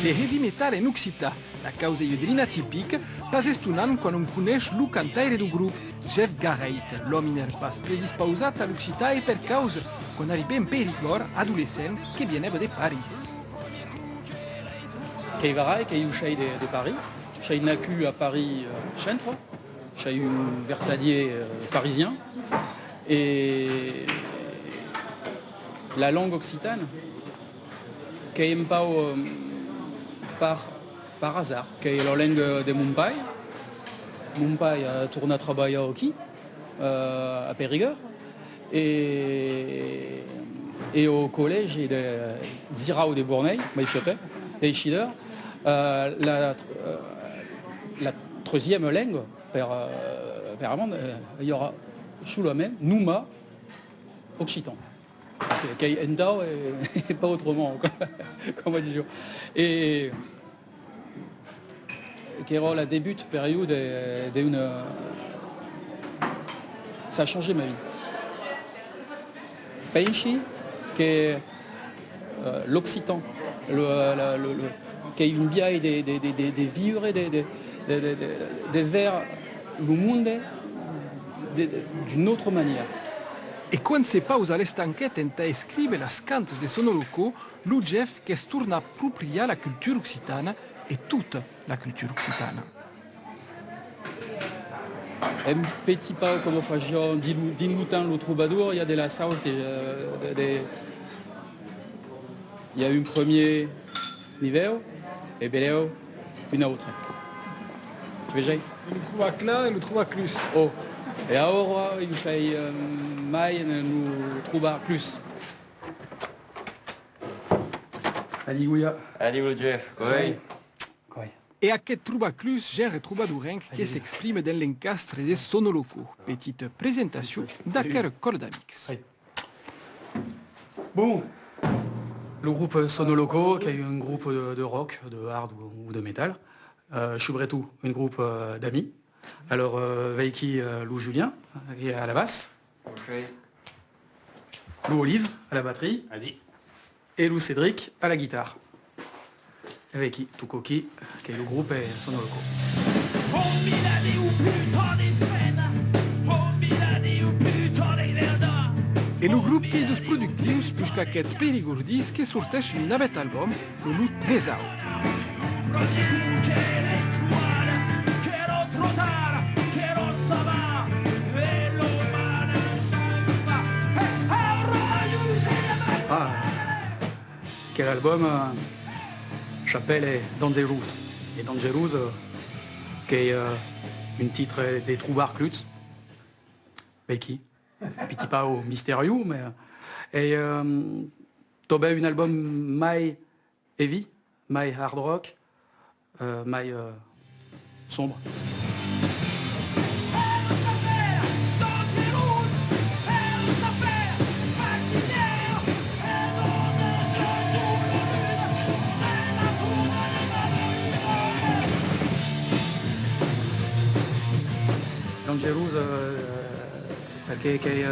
de heavy metal en occità, la causa de l'inatypique, pas estonant quan on coneix lo cantaire du grup, Jeff Garrett, l'home pas predispausat a l'occità e per causa, quan arribè en Périgord, adolescent, que veneva de Paris. Che varai, che uscei de Paris, j'ai nacu à Paris centre, j'ai eu un vertadier parisien, et la langue occitane, che aime pas par hasard, che est la langue de mon père. Mon père a tourné à travailler à Périgord, et au collège de Zirao de Bournay, de Schieder, la troisième langue, il y aura Choulomé, Nouma, Occitan. Qui est Endao et pas autrement, comme on dit. Et qui est la début de période d'une. Ça a changé ma vie. Penchi, qui est l'Occitan, qui est une biaille des vivres, des vers le monde d'une autre manière. E quan se pausa l'estanquet enta escrive las cantes de Sonoloco, lo Jeff che es torna a appropriar la cultura occitana e tutta la cultura occitana. Un petit pas comme faisait Dinloutin le troubadour, il y a de la sauce, il y a un premier niveau et Béléo une autre. Tu veux Le trouva là et le trouva plus. Oh, et alors il y a mai nous trouva plus. Alléluia. Alléluia Jeff, oui. E aquest trubaclus genre troubadorenc que s'exprime dans l'encastre de Sonoloco. Petite présentation d'aquest corps d'amics. Bon, le groupe Sonoloco, qui est un groupe de rock, de hard ou de métal. Chubretou, un groupe d'amis. Alors, Veiki, Lou Julien, qui est à la basse. Okay. Lou Olive, à la batterie. Allez. Et Lou Cédric, à la guitare. Et Veiki, Tukoki, qui est le groupe et Sonoloco. E lo grup che dos productius puisque aquests perigordis que sorteixen un navet album, lo Lut Pesau. Quel album s'appelle Dangerous. Et Dangerous, qui est un titre des Troubards Klutz, Becky. Petit pas au mystérieux, mais. Et Tobé, un album My Heavy, My Hard Rock, My Sombre. Dangerous, qui est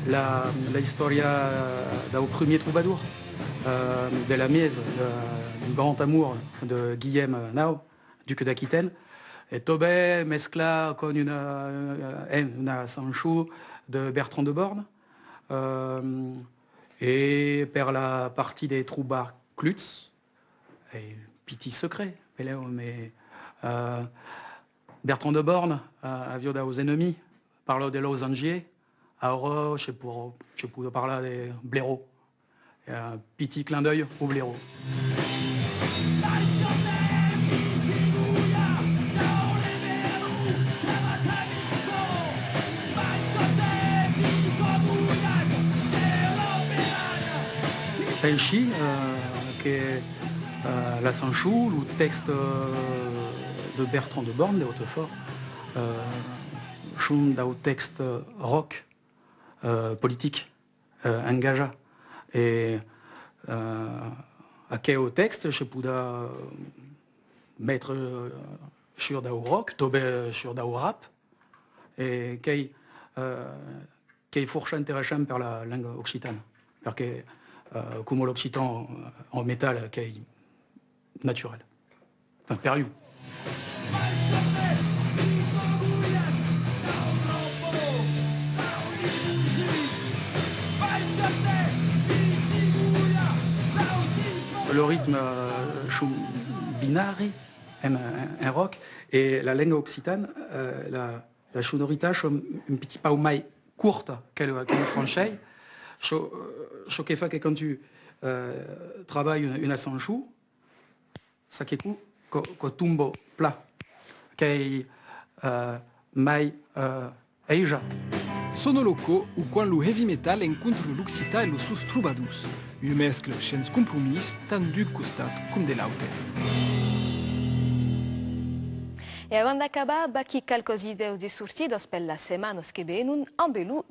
la historia du premier troubadour, de la mise du grand amour de Guillaume Nau, duc d'Aquitaine. Et Tobé mescla con una Sancho de Bertrand de Born. Et per la partie des troubards Klutz, et petit secret, mais Bertrand de Born, avioda aux ennemis, parla de los angiers, alors je peux parler des blaireaux. Un petit clin d'œil aux blaireaux. Penchi, qui est la Sanchou, le texte de Bertrand de Born, de Hautefort, un texte rock, politique, engagé. Et à quel texte je peux mettre sur du rock, tomber sur du rap, et qui est fort intéressant pour la langue occitane. Parce que, comme l'occitan en métal, qui est naturel. Enfin, Périou. Le rythme binari, un rock, et la langue occitane, la sonorité est un petit peu plus courte que le français. Ce qui fait que quand tu travailles une ascension, ça qui est que tombe plat, qui mai Asia. Sono locaux où quand le heavy metal rencontre l'Occità et le sus troubadours, une mescla sans compromis tant du costat comme de l'autre. E avant d'acabar, baqui quelques idées de sortides per la setmana que venen en Belú.